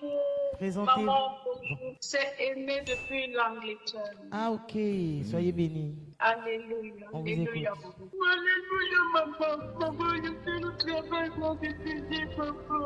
bonjour. Présentez. Maman, bonjour. C'est Aimé depuis l'Angleterre. Ah, ok. Soyez bénis. Alléluia. On vous Alléluia. écoute. Alléluia, maman. Maman, je fais le travail dans tes pieds, papa.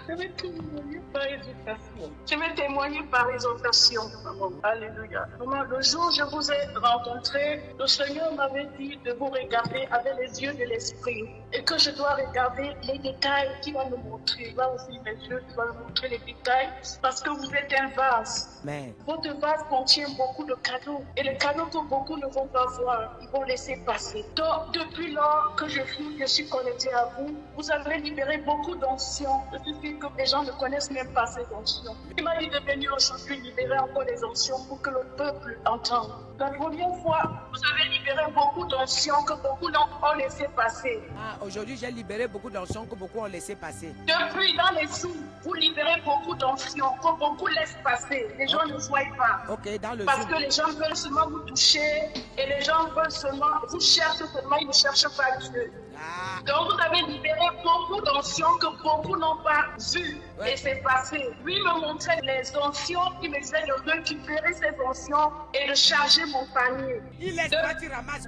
Je vais témoigner par exaltation. Je vais témoigner par exaltation, maman. Alléluia. Maman, le jour où je vous ai rencontré, le Seigneur m'avait dit de vous regarder avec les yeux de l'esprit et que je dois regarder les détails qu'il va me montrer. Il va ouvrir mes yeux, il va me montrer les détails parce que vous êtes un vase. Amen. Votre vase contient beaucoup de cadeaux et les cadeaux que beaucoup ne vont pas voir, ils vont laisser passer. Donc, depuis lors que je suis connectée à vous, vous avez libéré beaucoup d'oncions. Je suis sûre que les gens ne connaissent même pas ces oncions. Il m'a dit de venir aujourd'hui libérer encore des oncions pour que le peuple entende. La première fois, vous avez libéré beaucoup d'oncions que beaucoup ont laissé passer. Ah, aujourd'hui, j'ai libéré beaucoup d'oncions que beaucoup ont laissé passer. Depuis, dans les sous, vous libérez beaucoup d'oncions que beaucoup laissent passer. Les gens ne voient pas. Ok, dans le Parce Zoom. que les gens veulent seulement vous toucher et les gens veulent seulement, vous cherchent seulement, ils ne cherchent pas Dieu. Ah, Donc vous avez libéré beaucoup d'oncions que beaucoup n'ont pas vues. Ouais. Et c'est passé. Lui me montrait les oncions, il me disait de récupérer ces oncions et de charger mon panier. il laisse pas, tu ramasses.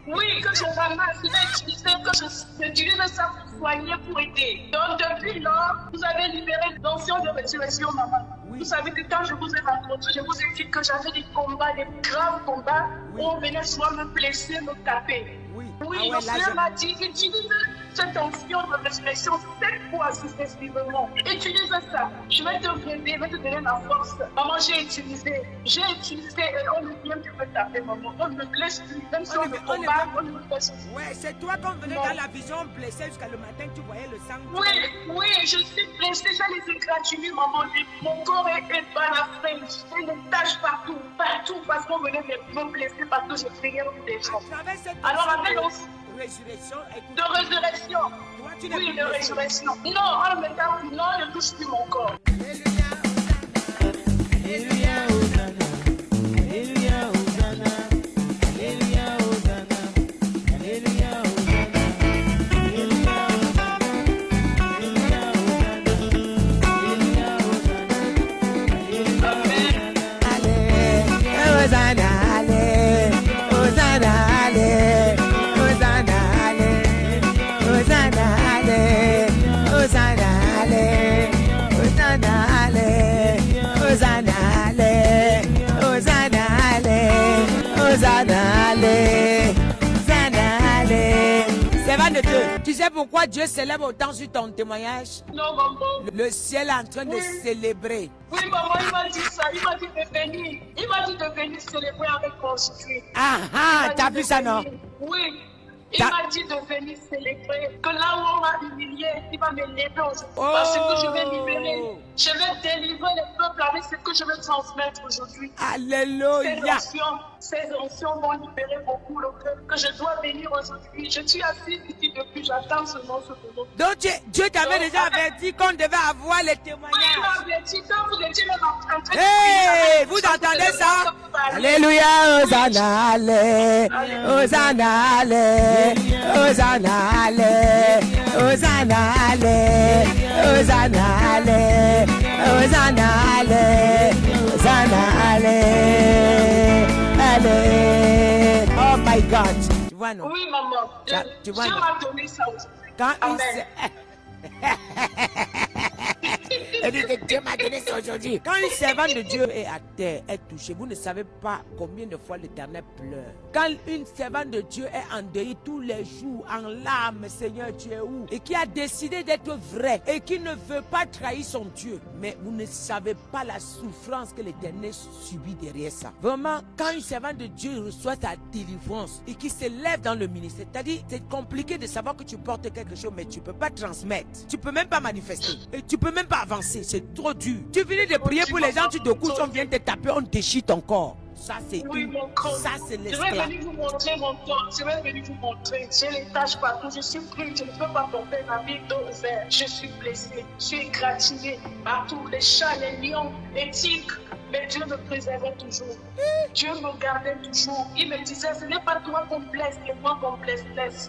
Oui, que je ramasse, il a utilisé, que j'utilise ça pour soigner, pour aider. Donc depuis lors, vous avez libéré l'onction de résurrection, maman. Oui. Vous savez que quand je vous ai rencontré, je vous ai dit que j'avais des combats, des graves combats, Oui. où on venait souvent me blesser, me taper. Oui. Oui, Ah le ouais, Seigneur là, m'a dit, utilise cette onction de résurrection 7 fois successivement. Utilise ça. Je vais te aider, je vais te donner la force. Maman, j'ai utilisé et on ne vient plus me taper, maman. On ne me blesse plus. Même si on me combat, on ne me blesse plus. Ouais, c'est toi quand on venait Non. dans la vision blessée jusqu'à le matin, tu voyais le sang. Oui, je suis blessée, j'ai les égratignures, maman. Mon corps est balafré, j'ai des taches partout, parce qu'on venait me blesser parce que je priais pour des gens. À travers cette Alors, onction avec de l'onction résurrection, écoute, de résurrection, toi, tu n'es oui, plus de blessé. résurrection. Non, en même temps, non, ne touche plus mon corps. Alléluia, Hosanna. Alléluia, Hosanna. Alléluia, Hosanna. Alléluia, Hosanna. Alléluia, Hosanna. Alléluia, Hosanna. Alléluia, Hosanna. Alléluia, Hosanna. Servant de Dieu, tu sais pourquoi Dieu célèbre autant sur ton témoignage? Non, maman. Le ciel est en train de célébrer. Oui, maman, il m'a dit ça. Il m'a dit de venir. Il m'a dit de venir célébrer avec moi aujourd'hui. Ah Il ah, m'a t'as dit vu de ça, non? venir. Oui. Il T'as- m'a dit de venir célébrer. Que là où on m'a humilié, il va me lever aujourd'hui. Oh. Parce que je vais libérer. Je vais délivrer les peuples avec ce que je vais transmettre aujourd'hui. Alléluia. Ces oncions vont libérer beaucoup le peuple. Que je dois venir aujourd'hui. Je suis assise ici depuis, j'attends seulement ce moment. Donc Dieu t'avait déjà averti qu'on devait avoir les Oui, il témoignages. m'a averti quand vous étiez même en train de Hey, prier. vous entendez ça? Alléluia, Hosanna, allez, Hosanna, allez, Hosanna, allez, Hosanna, allez, Hosanna, allez, Hosanna, allez, Hosanna, allez, allez. Oh my God. Tu vois, non? Oui, maman. Ça, tu vois, Dieu non? m'a donné ça aujourd'hui. Quand il Amen. Elle dit que Dieu m'a donné ça aujourd'hui. Quand une servante de Dieu est à terre, est touchée, vous ne savez pas combien de fois l'Éternel pleure. Quand une servante de Dieu est endeuillée tous les jours, en larmes, Seigneur, tu es où? Et qui a décidé d'être vrai et qui ne veut pas trahir son Dieu. Mais vous ne savez pas la souffrance que l'Éternel subit derrière ça. Vraiment, quand une servante de Dieu reçoit sa délivrance et qui se lève dans le ministère, c'est-à-dire, c'est compliqué de savoir que tu portes quelque chose, mais tu ne peux pas transmettre. Tu ne peux même pas manifester. Et tu ne peux même pas avancer. C'est trop dur. Tu finis de prier pour les gens, tu te couches, on vient te taper, on déchire ton corps. Ça, c'est Oui, mon corps. ça, c'est Je vais l'esclave. venir vous montrer mon corps. Je vais venir vous montrer. J'ai les taches partout. Je suis pris. Je ne peux pas porter ma vie d'eau vert. Je suis blessée. Je suis égratignée partout. Les chats, les lions, les tigres. Mais Dieu me préservait toujours. Dieu me gardait toujours. Il me disait, ce n'est pas toi qu'on blesse, c'est moi qu'on blesse.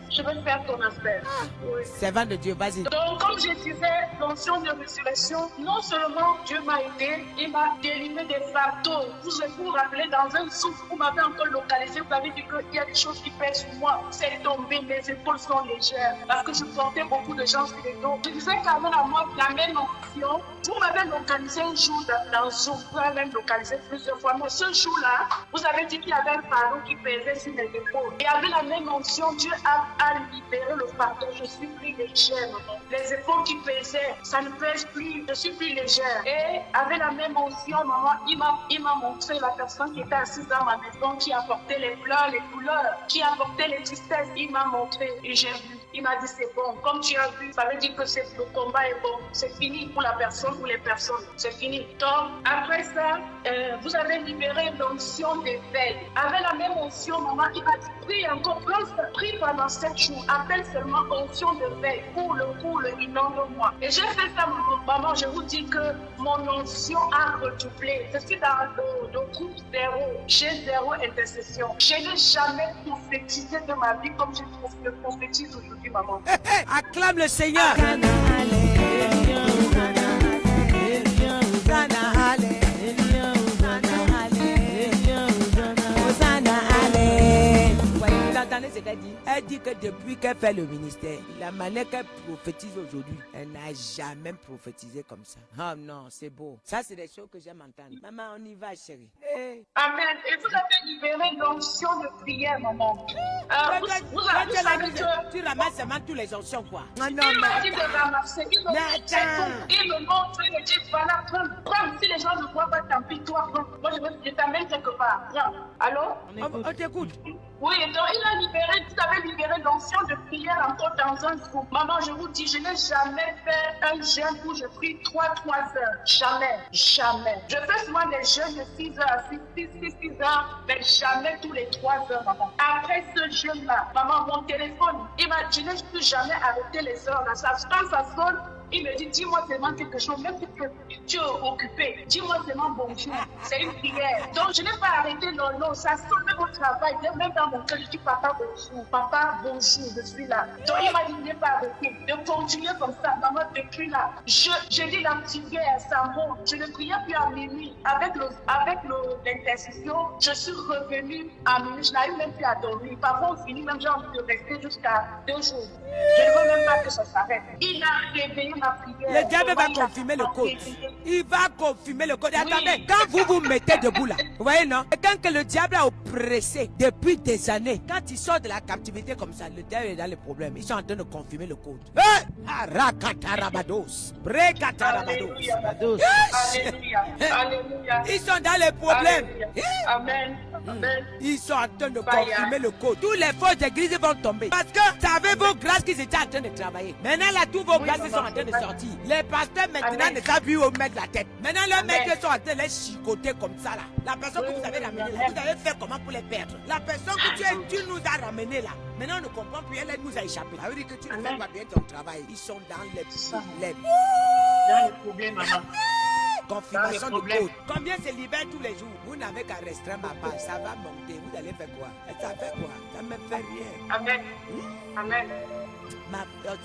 Je vais faire ton affaire. Oui. Servant de Dieu, vas-y. Donc, comme je disais, l'onction de résurrection, non seulement Dieu m'a aidé, il m'a délivré des fardeaux. Vous vous rappelez, dans un souffle, vous m'avez encore localisé, vous avez dit qu'il y a des choses qui pèsent sur moi. C'est tombé, mes épaules sont légères. Parce que je portais beaucoup de gens sur les dos. Je disais quand même à moi, la même onction, vous m'avez localisé un jour dans Zoom, vous m'avez même localisé plusieurs fois. Mais ce jour-là, vous avez dit qu'il y avait un fardeau qui pesait sur mes épaules. Et avec la même onction, Dieu a libéré le fardeau. Je suis plus légère, maman. Les épaules qui pesaient, ça ne pèse plus. Je suis plus légère. Et avec la même onction, maman, il m'a montré la personne qui était assise dans ma maison, qui apportait les pleurs, les douleurs, qui apportait les tristesses. Il m'a montré et j'ai vu. Il m'a dit c'est bon. Comme tu as vu, ça veut dire que le combat est bon. C'est fini pour la personne, pour les personnes. C'est fini. Donc, après ça, vous avez libéré l'onction d'éveil. Avec la même onction, maman, il m'a dit prie encore, prie pendant 7 jours. Appelle seulement onction d'éveil pour le inonde-moi. Et j'ai fait ça, maman. Je vous dis que mon onction a redoublé. Je suis dans le groupe 0. J'ai 0 intercession. Je n'ai jamais prophétisé de ma vie comme je prophétise aujourd'hui, maman. Acclame le Seigneur. Vous entendez ce qu'elle dit? Elle dit que depuis qu'elle fait le ministère, la manière qu'elle prophétise aujourd'hui, elle n'a jamais prophétisé comme ça. Oh non, c'est beau. Ça, c'est des choses que j'aime entendre. Maman, on y va, chérie. Hey. Amen. Et vous avez libéré l'onction de prière, maman. Vous savez que... Tu ramasses seulement tous les onctions, quoi. Non, non, il m'a dit de ramasser. Il me montre, il me dit, voilà, prends. Si les gens ne voient pas, tant pis, toi, prends. Moi, je t'amène quelque part. Prends. Allô? On t'écoute. Oui, donc il a libéré, vous avez libéré l'onction de prière encore dans un groupe. Maman, je vous dis, je n'ai jamais fait un jeûne où je prie 3 heures. Jamais. Je fais souvent des jeûnes de 6 heures à 6 heures, mais jamais tous les 3 heures, maman. Après ce jeûne-là, maman, mon téléphone, je n'ai plus jamais arrêté les heures. Là. Quand ça sonne, il me dit, dis-moi seulement quelque chose, même si tu es occupé, dis-moi seulement bonjour, c'est une prière. Donc je n'ai pas arrêté, non, ça sonne même au travail, même dans mon cœur, je dis papa bonjour, je suis là. Donc il m'a dit, je n'ai pas arrêté, de continuer comme ça, maman, depuis là. Je dis la prière, ça monte, je ne priais plus à minuit. Avec l'intercession, je suis revenue à minuit, je n'arrive même plus à dormir. Parfois on finit, même j'ai envie de rester jusqu'à 2 jours. Je ne veux même pas que ça s'arrête. Il a réveillé ma prière. Le diable va confirmer le code. Il va confirmer le code. Attendez, quand vous mettez debout là, vous voyez non? Et quand que le diable a oppressé depuis des années, quand il sort de la captivité comme ça, le diable est dans les problèmes. Ils sont en train de confirmer le code. Arakatarabados. Brekatarabados. Alléluia. Ils sont dans les problèmes. Amen. Ils sont en train de confirmer le code. Tous les fausses églises vont tomber. Parce que ça avait vos grâces qui étaient en train de travailler. Maintenant là, tous vos grâces sont en train de sortir. Les pasteurs maintenant ne savent plus où mettre la tête. Maintenant leurs maîtres sont en train de les chicoter comme ça là. La personne que vous avez ramenée là, vous avez fait comment pour les perdre? La personne que tu nous as ramenée là, maintenant on ne comprend plus, elle nous a échappé. Ça veut dire que tu ne fais pas bien ton travail. Ils sont dans les problèmes. Dans les problèmes, maman. Confirmation de code. Combien se libère tous les jours? Vous n'avez qu'à restreindre ma part. Ça va monter. Vous allez faire quoi? Ça fait quoi? Ça ne me fait rien. Amen. Amen.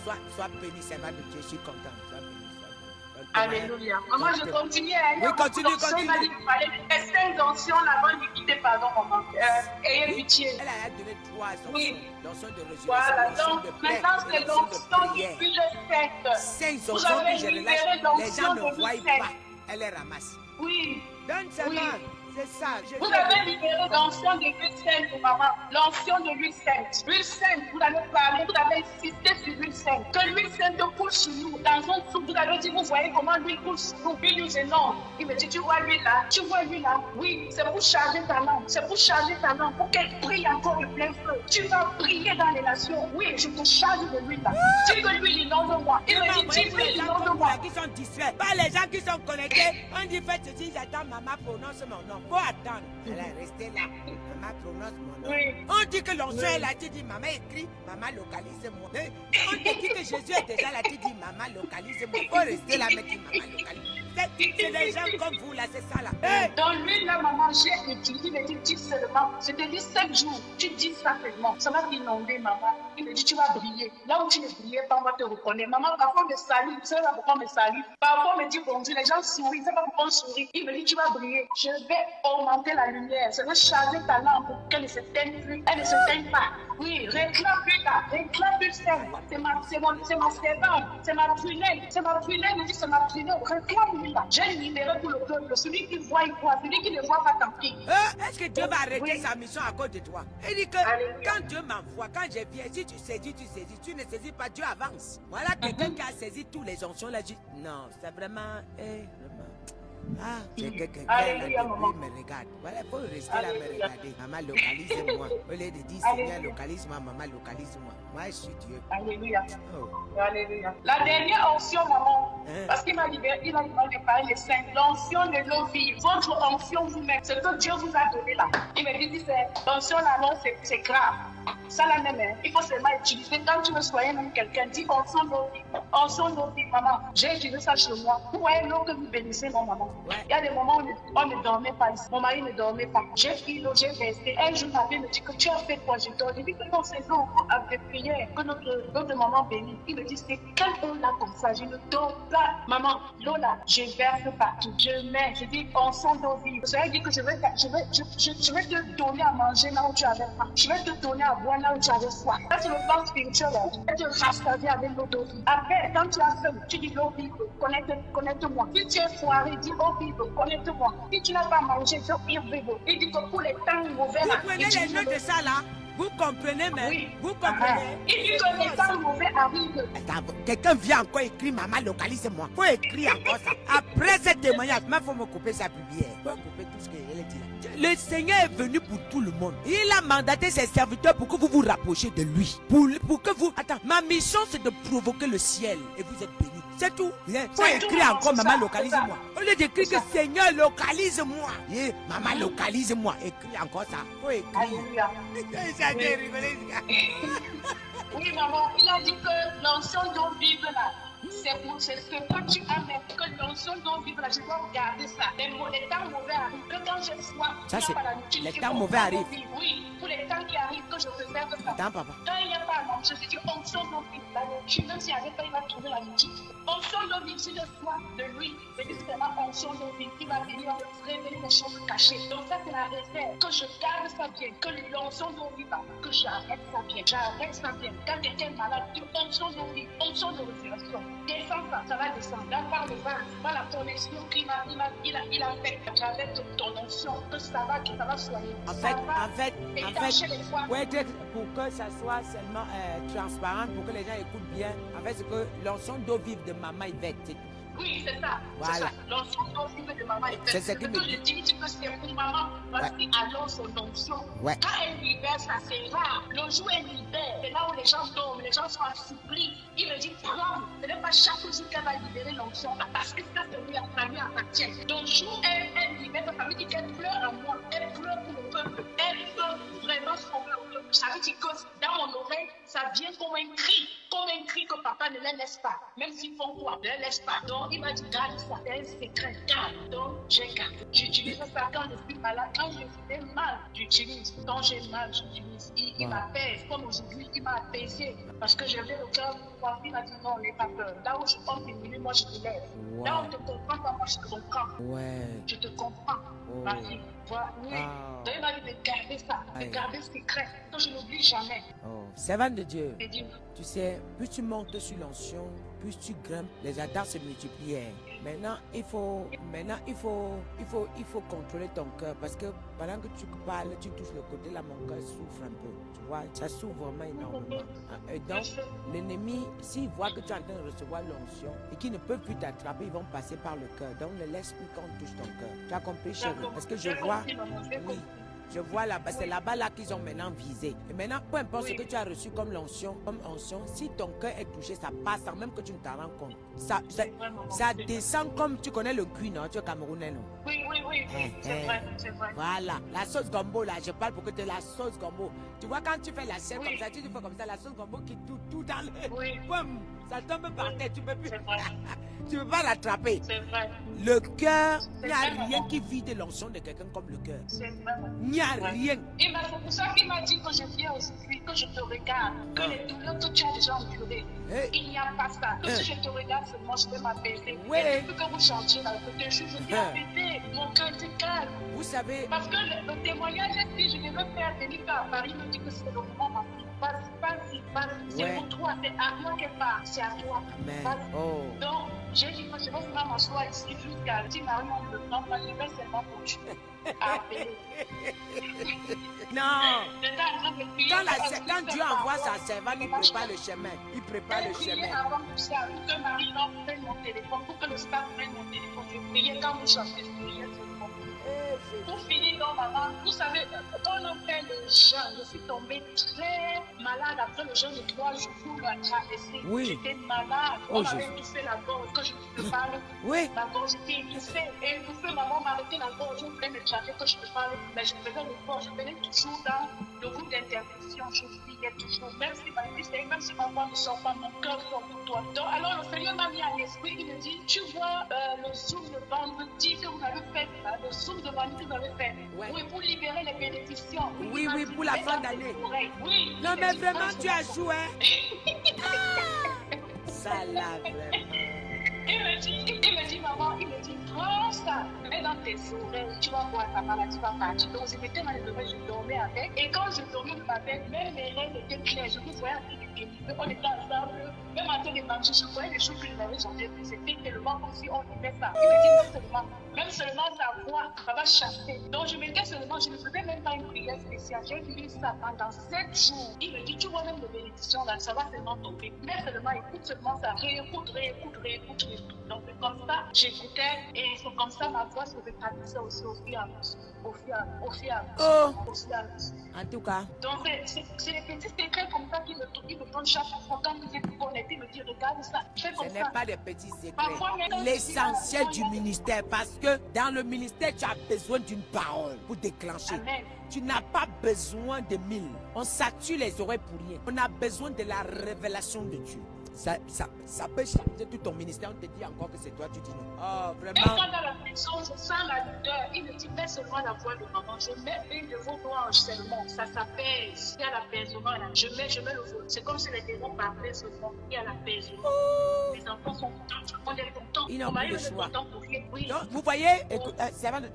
Sois béni, servant de Dieu. Je suis content. Sois béni. Alléluia. Maman, je continue à aller. Oui, continue. Il m'a dit qu'il fallait essayer une onction là-bas, lui quitter, pardon, maman. Ayez pitié. Elle a donné 3 onctions. Oui. L'onction de résurrection. Voilà, donc maintenant c'est l'onction qui puis le 7. 5 onctions que je relâche. Les gens ne voient pas. Elle les ramasse. Oui. Donne sa main. C'est ça. Vous avez libéré l'onction de l'huile sainte, maman. L'onction de l'huile sainte. L'huile sainte, vous avez parlé, vous avez insisté sur l'huile sainte. Que l'huile sainte coule sur nous. Dans un soupe, vous avez dit, vous voyez comment l'huile coule sur nous. L'huile nous énorme. Il me dit, tu vois l'huile là? Tu vois l'huile là? Oui, c'est pour charger ta lampe. C'est pour charger ta lampe. Pour qu'elle brille encore de plein feu. Tu vas briller dans les nations. Oui, je te charge de l'huile là. Dis que l'huile inonde-moi. Il me dit, dis l'huile inonde-moi. Qui sont distraits. Pas les gens qui sont connectés. On dit, faites ceci, j'attends, maman prononce mon nom. Faut attendre. Elle est restée là. Maman prononce mon nom. Oui. On dit que l'onction est là. Tu dis, maman écrit, maman localise-moi. On te dit que Jésus est déjà là. Tu dis, maman localise-moi. Faut rester là, mais tu dis, maman localise. C'est des gens comme vous là, c'est ça là. Dans lui, là, maman, j'ai étudié, il me dit, dis seulement. Je te dis 7 jours, tu dis ça seulement. Ça va t'inonder, maman. Il me dit, tu vas briller. Là où tu ne brillais pas, on va te reconnaître. Maman, parfois, on me salue. Tu sais pourquoi on me salue? Parfois, on me dit bonjour. Les gens sourient. C'est pas pourquoi on sourit. Il me dit, tu vas briller. Je vais augmenter la lumière. Je vais charger ta lampe pour qu'elle ne s'éteigne plus. Elle ne s'éteigne pas. Oui, réclame-lui là. Réclame-lui ça. C'est ma servante. C'est ma prunelle. C'est ma prunelle. Il me dit, c'est ma prunelle. Réclame-lui là. J'ai libéré pour le peuple. Celui qui voit, il voit. Celui qui ne voit pas, tant pis. Est-ce que Dieu va arrêter sa mission à cause de toi? Il dit que quand Dieu m'envoie, quand je viens, si tu saisis, tu saisis. Tu ne saisis pas, Dieu avance. Voilà quelqu'un qui a saisi tous les onctions là. Non, c'est vraiment. Ah, c'est quelqu'un qui me regarde. Voilà, il faut rester là me regarder. Maman, localise-moi. Au lieu de dire Seigneur, localise-moi, maman, localise-moi. Moi, je suis Dieu. Alléluia. Alléluia. La dernière onction, maman, parce qu'il m'a libéré, il m'a demandé de parler les saints. L'onction de l'eau vive. Votre onction vous-même, ce que Dieu vous a donné là. Il me dit, l'onction là, non, c'est grave. Ça là même, il faut seulement utiliser. Quand tu veux soigner même quelqu'un, dis onction d'eau vive. Onction d'eau vive, maman. J'ai utilisé ça chez moi. Vous voyez l'eau que vous bénissez, mon maman. Il y a des moments où on ne dormait pas ici. Mon mari ne dormait pas. J'ai pris l'eau, j'ai versé. Un jour, ma fille me dit que tu as fait quoi? Je dors. Je dis que non, c'est l'eau avec prière que notre maman bénit. Il me dit, c'est quelle eau là comme ça? Je ne dors pas. Maman, l'eau là, je verse partout. Je mets. Je dis, onction d'eau vive. Je vais dire que je vais te donner à manger là où tu avais faim. Je vais te donner à boire là où tu avais soif. Ça, c'est le plan spirituel. Je vais te rassasier avec l'eau d'eau vive. Après, quand tu as faim, tu dis l'eau vive, connecte-moi. Si tu es foiré, dis l'eau vive, connecte-moi. Si tu n'as pas mangé, dis vive. Il dit que pour les temps mauvais, vous prenez les notes de ça là? Vous comprenez même? Oui. Vous comprenez? Il dit que les temps mauvais arrivent. Attends, quelqu'un vient encore écrire maman, localise-moi. Faut écrire encore ça. Après ce témoignage, il faut me couper sa biblière. Faut couper tout ce qu'elle dit là. Le Seigneur est venu pour tout le monde. Il a mandaté ses serviteurs pour que vous vous rapprochiez de lui. Pour que vous... Attends, ma mission c'est de provoquer le ciel et vous êtes bénis. C'est tout. Faut écrire encore maman, localise-moi. Au lieu d'écrire que Seigneur, localise-moi. Maman, localise-moi. Écris encore ça. Faut écrire. Oui, maman, il a dit que l'onction d'eau vive là, c'est ce que tu as mis, que l'onction d'eau vive là, je dois regarder ça. Les temps mauvais arrivent, que quand j'ai soif, ça c'est les temps mauvais arrivent. Oui, pour les temps qui arrivent, que je préserve ça. Attends, papa. Quand il n'y a pas à manger, je dis onction d'eau vive, la nourriture, même s'il n'y avait pas, il va trouver la nourriture. Onction d'eau vive, si je sois de lui, je dis c'est ma onction d'eau vive qui va venir révéler les choses cachées. Donc ça c'est la réserve, que je garde ça bien, que l'onction d'eau vive, que j'arrête ça bien, Quand quelqu'un est malade, tu onction d'eau vive, onction de résurrection. Descends ça va descendre. Là par le vin, par la connexion qu'il a fait à travers ton onction, que ça va soigner. En fait, ouais, pour que ça soit seulement transparent, pour que les gens écoutent bien, en fait, c'est que l'onction d'eau vive de maman Yvette, c'est tout. Oui, c'est ça. Voilà. L'onction d'eau vive de maman Yvette. C'est ce que je dis que c'est pour maman, parce qu'alors son onction, ouais. Quand elle libère, ça c'est rare. Le jour où elle libère, c'est là où les gens dorment, les gens sont assouplis. Il me dit, prends, ce n'est pas chaque jour qu'elle va libérer l'onction, parce que ça, ça lui appartient. Donc, le jour où elle libère, ça veut dire qu'elle pleure en moi, elle pleure pour le peuple, elle peut vraiment sauver le peuple. Ça veut dire que dans mon oreille, ça vient comme un cri que papa ne les laisse pas. Même s'ils font quoi, ne les laisse pas. Donc, il m'a dit, garde ça, c'est un secret, garde. Donc, j'ai gardé. J'utilise ça quand je suis malade, quand je fais mal, j'utilise. Quand j'ai mal, j'utilise. Il m'apaise. Comme aujourd'hui, il m'a apaisé. Parce que j'avais le cœur froid. Il m'a dit, non, n'aie pas peur. Là où je compte une minute, moi, je te lève. Là où on te comprend pas, moi, je te comprends. Je te comprends. Ma fille. Voilà, oui. Donc, il m'a dit de garder ça, de garder ce secret. Que je n'oublie jamais. Servante de Dieu. Tu sais, plus tu montes sur l'onction, plus tu grimpes, les attaques se multiplient. Maintenant, il faut contrôler ton cœur parce que pendant que tu parles, tu touches le côté là, mon cœur souffre un peu. Tu vois, ça souffre vraiment énormément. Et donc, l'ennemi, s'il voit que tu es en train de recevoir l'onction et qu'ils ne peuvent plus t'attraper, ils vont passer par le cœur. Donc, ne laisse plus qu'on touche ton cœur. Tu as compris, chérie? Parce que je vois, oui. Je vois là-bas, c'est là-bas là qu'ils ont maintenant visé. Et maintenant, peu importe ce que tu as reçu comme onction, si ton cœur est touché, ça passe sans même que tu ne t'en rends compte. Ça descend comme tu connais le cuit, non? Tu es Camerounais, non? Oui, c'est vrai. Voilà, la sauce gombo là, je parle pour que tu aies la sauce gombo. Tu vois, quand tu fais la chair comme ça, tu fais comme ça, la sauce gombo qui tout dans le... Oui. Ça tombe par terre, tu ne peux plus. C'est vrai. Tu ne peux pas l'attraper. C'est vrai. Le cœur, il n'y a rien qui vide l'onction de quelqu'un comme le cœur. C'est vrai. Il n'y a rien. C'est pour ça qu'il m'a dit que je viens aujourd'hui, que je te regarde, que les douleurs que tu as déjà endurées, il n'y a pas ça. Que si je te regarde seulement, je vais m'apaiser. Oui. Et depuis que vous chantiez là, je suis apaisée. Mon cœur était calme. Vous savez, Parce que le témoignage est dit, je devais faire venir à Paris, il me dit que c'est le moment maintenant. Vas-y. C'est pour toi, c'est à toi qu'elle part. C'est à toi. Amen. Vas-y. Oh. Donc, j'ai dit que je vais vraiment m'asseoir ici jusqu'à si Marie on le temps, je vais seulement continuer à appeler. Non. J'étais en train de prier. Quand Dieu envoie sa servante, il prépare le chemin. Il prépare le chemin. Avant que ça, que Marie prenne mon téléphone, pour que le staff prenne mon téléphone. Je priais quand vous chantez, je priais seulement. Pour finir, donc, maman, vous savez, quand on fait le jeûne, je suis tombée très malade après le jeûne de 3 jours pour la traverser. Oui. J'étais malade. Oh, On m'avait Jésus. étouffé la gorge, que je ne peux parler. Oui. La gorge était étouffée. Et étouffée, maman m'a arrêté la gorge. Je voulais me traiter que je ne peux parler. Mais je faisais le corps. Je venais toujours dans le groupe d'intercession. Je priais toujours. Même si ma fille, même si ma voix ne sort pas, mon cœur sort pour toi. Donc, alors, le Seigneur m'a mis à l'esprit. Il me dit, tu vois le zoom de vendredi que vous avez fait, le zoom de vendredi que vous avez fait. Ouais. Oui, pour libérer les bénéficiaires. Oui, oui, pour la fin d'année. Oui. Non, mais vraiment, tu as joué. Ça là, vraiment. Il me dit, maman, il me dit, prends ça, mets dans tes oreilles, tu vas voir ta maladie va partir. Donc, je mettais dans les oreilles, je dormais avec. Et quand je dormais avec, même mes rêves étaient clairs, je me voyais en train de guérir. On était ensemble, même en train de manger, je voyais les choses que je n'avais jamais vues. C'était tellement comme si on vivait ça. Il me dit, même seulement sa voix, ça va chanter. Donc, je mettais seulement, je ne faisais même pas une prière spéciale. J'ai lu ça pendant 7 jours. Il me dit, tu vois même les bénédictions là, ça va seulement tomber. Mais seulement, écoute seulement ça, réécoute. Donc, comme ça, j'écoutais et c'est comme ça ma voix se rétablissait aussi au fur et à mesure. En tout cas, Donc, c'est les petits secrets comme ça qui me donnent chaque fois quand vous êtes connecté, il me dit, regarde ça, fais comme ce ça. n'est pas des petits secrets. Parfois, même quand L'essentiel du ministère, parce que dans le ministère, tu as besoin d'une parole pour déclencher. Amen. Tu n'as pas besoin de 1000. On sature les oreilles pour rien. On a besoin de la révélation de Dieu. Ça peut changer tout ton ministère. On te dit encore que c'est toi, tu dis non. Oh, Et vraiment. quand dans la maison, je sens la douleur, il me dit, mets seulement la voix de maman. Je mets une de vos louanges seulement. Ça s'apaise. Il y a l'apaisement là. Je mets le volume. C'est comme si les démons parlaient seulement. Il y a l'apaisement. Les enfants sont contents. Tout le monde est content. Ils n'ont Mon mari plus le est choix. content pour rien. Oui. Donc, vous voyez,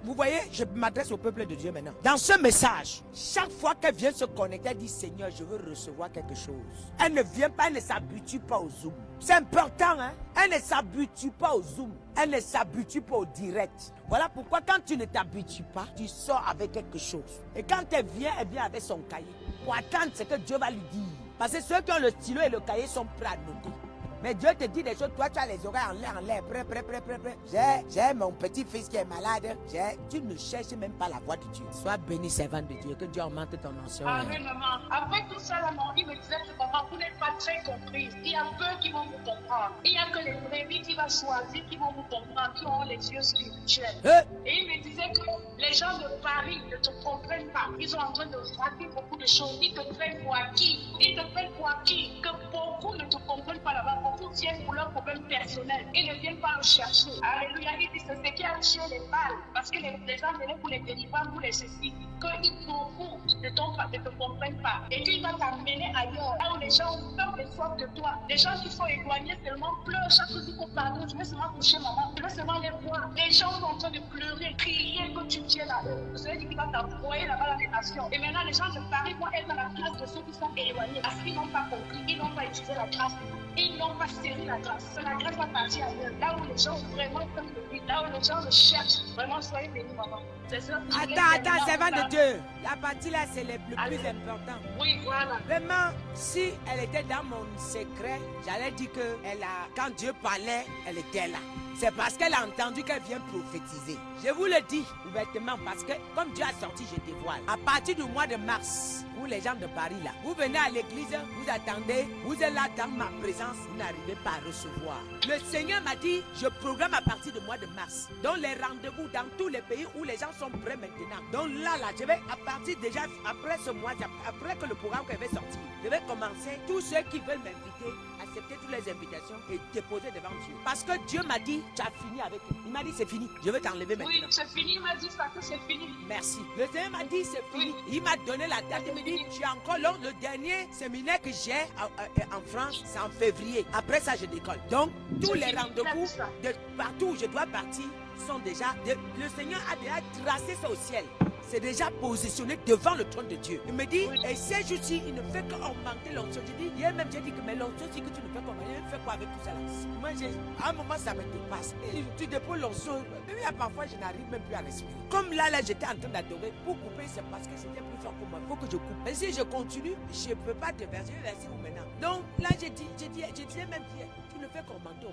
vous voyez, je m'adresse au peuple de Dieu maintenant. Dans ce message, chaque fois qu'elle vient se connecter, elle dit, Seigneur, je veux recevoir quelque chose. Elle ne vient pas, elle ne s'habitue pas au Zoom. C'est important, hein? Elle ne s'habitue pas au Zoom. Elle ne s'habitue pas au direct. Voilà pourquoi quand tu ne t'habitues pas, tu sors avec quelque chose. Et quand elle vient avec son cahier. Pour attendre ce que Dieu va lui dire. Parce que ceux qui ont le stylo et le cahier sont prêts à noter. Mais Dieu te dit des choses, toi tu as les oreilles en l'air, prêt. J'ai mon petit-fils qui est malade. Tu ne cherches même pas la voix de Dieu. Sois béni, servant de Dieu, que Dieu augmente ton ancien. Amen, maman. Après tout ça, maman, il me disait que maman, vous n'êtes pas très comprise. Il y a peu qui vont vous comprendre. Il n'y a que les brebis qui vont choisir, qui vont vous comprendre, qui ont les yeux spirituels. Et il me disait que les gens de Paris ne te comprennent pas. Ils sont en train de rater beaucoup de choses. Ils te prennent pour acquis. Que beaucoup ne te comprennent pas là-bas. Beaucoup tiennent pour leurs problèmes personnels. Ils ne viennent pas le chercher. Alléluia. Il dit c'est ce qui a tué les balles. Parce que les gens venaient pour les délivrer, pour les ceci. Que beaucoup ne te comprennent pas. Et puis il va t'amener ailleurs. Là où les gens ont peur de soif de toi. Les gens qui sont éloignés seulement pleurent chaque fois qu'on parle. Je vais seulement toucher maman. Je vais seulement les voir. Les gens sont en train de pleurer, crier que tu viens là. Vous savez qu'il va t'envoyer là-bas dans les nations. Et maintenant les gens de Paris vont être dans la classe de ceux qui sont éloignés. Parce qu'ils n'ont pas compris. Ils n'ont pas utilisé la grâce. Ils n'ont pas serré la grâce. La grâce va partir ailleurs. Là où les gens vraiment prennent de lui. Là où les gens le cherchent. Vraiment, soyez bénis, maman. C'est ça. Attends, servant de Dieu. La partie là, c'est le plus important. Oui, voilà. Vraiment, si elle était dans mon secret, j'allais dire que quand Dieu parlait, elle était là. C'est parce qu'elle a entendu qu'elle vient prophétiser. Je vous le dis ouvertement parce que comme Dieu a sorti, je dévoile. À partir du mois de mars, pour les gens de Paris là, vous venez à l'église, vous attendez, vous êtes là dans ma présence, vous n'arrivez pas à recevoir. Le Seigneur m'a dit, je programme à partir du mois de mars. Donc les rendez-vous dans tous les pays où les gens sont prêts maintenant. Donc là, je vais à partir déjà, après ce mois, après que le programme va sortir, je vais commencer, tous ceux qui veulent m'inviter à accepter toutes les invitations et déposer devant Dieu. Parce que Dieu m'a dit, tu as fini avec eux. Il m'a dit, c'est fini. Je vais t'enlever maintenant. Oui, c'est fini. Il m'a dit ça, que c'est fini. Merci. Le Seigneur m'a dit, c'est fini. Il m'a donné la date. Il m'a dit, tu es encore là. Le dernier séminaire que j'ai en France, c'est en février. Après ça, je décolle. Donc, tous les rendez-vous de partout où je dois partir sont déjà... le Seigneur a déjà tracé ça au ciel. C'est déjà positionné devant le trône de Dieu. Il me dit, et ces jours-ci, il ne fait qu'augmenter l'onction. Je dis, hier même, j'ai dit que mais l'onction, c'est que tu ne fais qu'augmenter. Il fait quoi avec tout ça là? Moi, à un moment, ça me dépasse. Et tu déposes l'onction. Mais parfois, je n'arrive même plus à respirer. Comme là, j'étais en train d'adorer. Pour couper, c'est parce que c'était plus fort pour moi. Il faut que je coupe. Mais si je continue, je ne peux pas te verser. Je vais verser où maintenant? Donc là, j'ai dit même hier, tu ne fais qu'augmenter.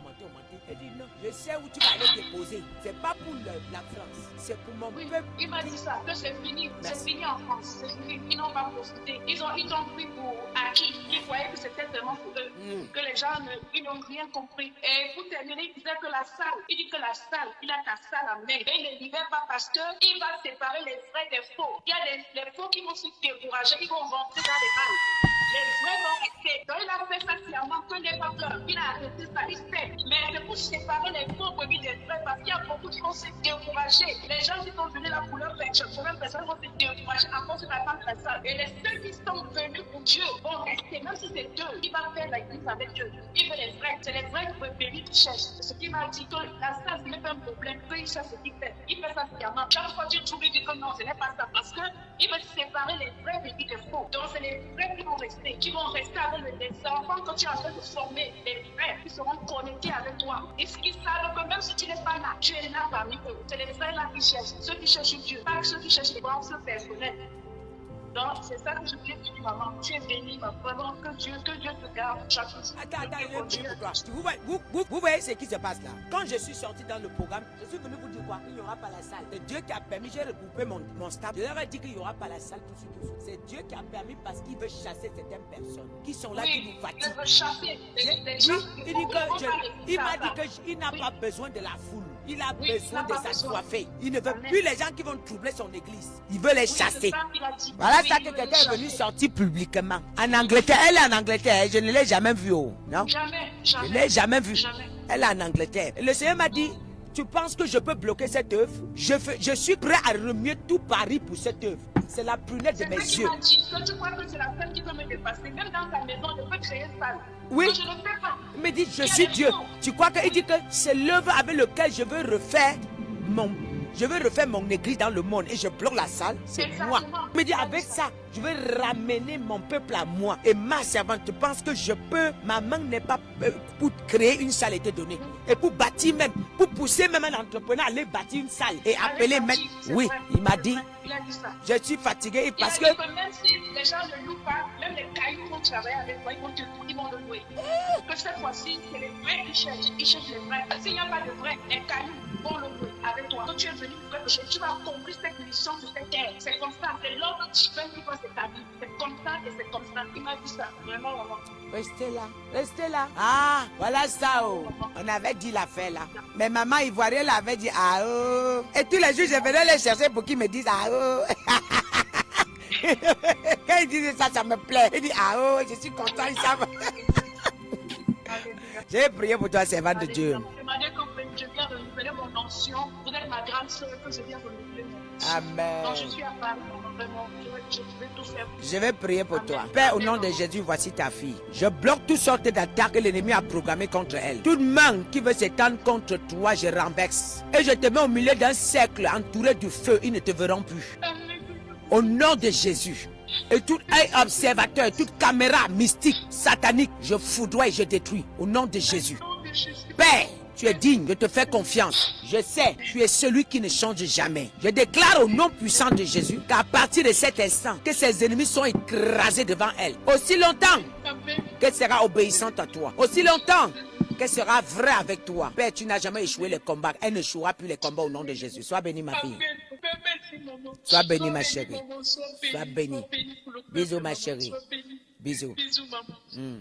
Il dit non, je sais où tu vas aller déposer. C'est pas pour la France, c'est pour mon peuple. Il m'a dit ça, que c'est fini. C'est fini en France. C'est fini. Ils n'ont pas profité. Ils ont pris pour acquis. Ils croyaient que c'était vraiment pour eux. Que les gens ils n'ont rien compris. Et pour terminer, il disait que la salle, il dit que la salle, il a ta salle à main. Et il ne libère pas parce qu'il va séparer les vrais des faux. Il y a les faux qui vont se décourager, ils vont rentrer dans les balles. Les vrais vont rester. Donc il a fait ça sciemment, que n'ait pas peur. Il a arrêté ça, il sait. Mais c'est pour séparer les faux brebis des vrais parce qu'il y a beaucoup qui vont se décourager. Les gens qui sont venus là pour leur faire, pour même personne vont se décourager à cause de la femme très sale. Et les ceux qui sont venus pour Dieu vont rester, même si c'est deux. Il va faire l'église avec Dieu. Il veut les vrais. C'est les vrais brebis qui cherchent. C'est ce qu'il m'a dit. Que la salle, ce n'est pas un problème. Qu'il cherche ce qu'il fait. Il fait ça sciemment. Chaque fois tu trouves, il dit que non, ce n'est pas ça. Parce qu'il veut séparer les vrais brebis des faux. Donc c'est les vrais qui vont rester avec les enfants que tu es en train de former. Les vrais qui seront connectés avec toi. Et ce qu'ils savent que même si tu n'es pas là, tu es là parmi eux. C'est les vrais là qui cherchent. Ceux qui cherchent Dieu, pas ceux qui cherchent les grands personnels. Donc, c'est ça que je voulais te dire, maman. Tu es bénie, maman. Vraiment, que Dieu te garde chaque jour. Attends, vous voyez ce qui se passe là? Quand je suis sorti dans le programme, je suis venu vous dire quoi? Il n'y aura pas la salle. C'est Dieu qui a permis, j'ai regroupé mon staff. Je leur ai dit qu'il n'y aura pas la salle, tout ce que c'est Dieu qui a permis parce qu'il veut chasser certaines personnes qui sont là, qui nous fatiguent. Il veut chasser. Il m'a dit qu'il n'a pas besoin de la foule. Il a besoin de s'assoiffer. Il ne veut plus les gens qui vont troubler son église. Il veut les chasser. Voilà ça que quelqu'un est venu sortir publiquement. En Angleterre, elle est en Angleterre. Je ne l'ai jamais vue. Oh, non? Jamais. Je ne l'ai jamais vue. Elle est en Angleterre. Et le Seigneur m'a dit, tu penses que je peux bloquer cette œuvre? Je suis prêt à remuer tout Paris pour cette œuvre. C'est la prunelle de mes yeux. Tu crois que c'est la seule qui peut me dépasser. Même dans ta maison, je peux créer ça. Oui. Je ne fais pas. Il me dit, je suis Dieu. Tu crois qu'il dit que c'est l'œuvre avec laquelle je veux refaire mon église dans le monde et je bloque la salle? C'est moi. Il me dit, avec ça, je vais ramener mon peuple à moi. Et ma servante, tu penses que je peux? Ma main n'est pas pour créer une salle était donnée. Et pour bâtir même, pour pousser même un entrepreneur à aller bâtir une salle et appeler même. Oui, il m'a dit. Il a dit ça. Je suis fatigué parce que. Même si les gens ne louent pas, même les cailloux vont travailler avec toi, ils vont le louer. Que cette fois-ci, c'est les vrais qui cherchent. Ils cherchent les vrais. S'il n'y a pas de vrais, les cailloux vont le louer avec toi. Quand tu es venu pour quelque chose, tu vas accomplir cette mission sur cette terre. C'est comme ça. C'est l'ordre divin qui va s'établir. C'est comme ça et c'est comme ça. Il m'a dit ça. Vraiment, maman. Restez là. Restez là. Ah, voilà ça. Oh. On avait dit l'affaire là. Mais maman ivoirienne l'avait dit ah oh. Et tous les jours, je venais les chercher pour qu'ils me disent ah oh. Quand ils disent ça, ça me plaît. Il dit ah oh, je suis content, ils savent. J'ai prié pour toi, servante de Dieu. Je viens renouveler mon onction. Vous êtes ma grande soeur que je viens renouveler mon onction. Amen. Donc je suis à Paris, vraiment. Je vais tout faire. Je vais prier pour toi. Père, au nom de Jésus, voici ta fille. Je bloque toutes sortes d'attaques que l'ennemi a programmées contre elle. Toute main qui veut s'étendre contre toi, je renverse. Et je te mets au milieu d'un cercle entouré du feu. Ils ne te verront plus. Au nom de Jésus. Et tout œil observateur, toute caméra mystique, satanique, je foudroie et je détruis. Au nom de Jésus. Père, tu es digne, je te fais confiance. Je sais, tu es celui qui ne change jamais. Je déclare au nom puissant de Jésus qu'à partir de cet instant, que ses ennemis sont écrasés devant elle. Aussi longtemps qu'elle sera obéissante à toi. Aussi longtemps qu'elle sera vraie avec toi. Père, tu n'as jamais échoué les combats. Elle ne jouera plus les combats au nom de Jésus. Sois bénie, ma fille. Sois bénie, ma chérie. Sois bénie. Bisous, ma chérie. Bisous. Bisous, maman.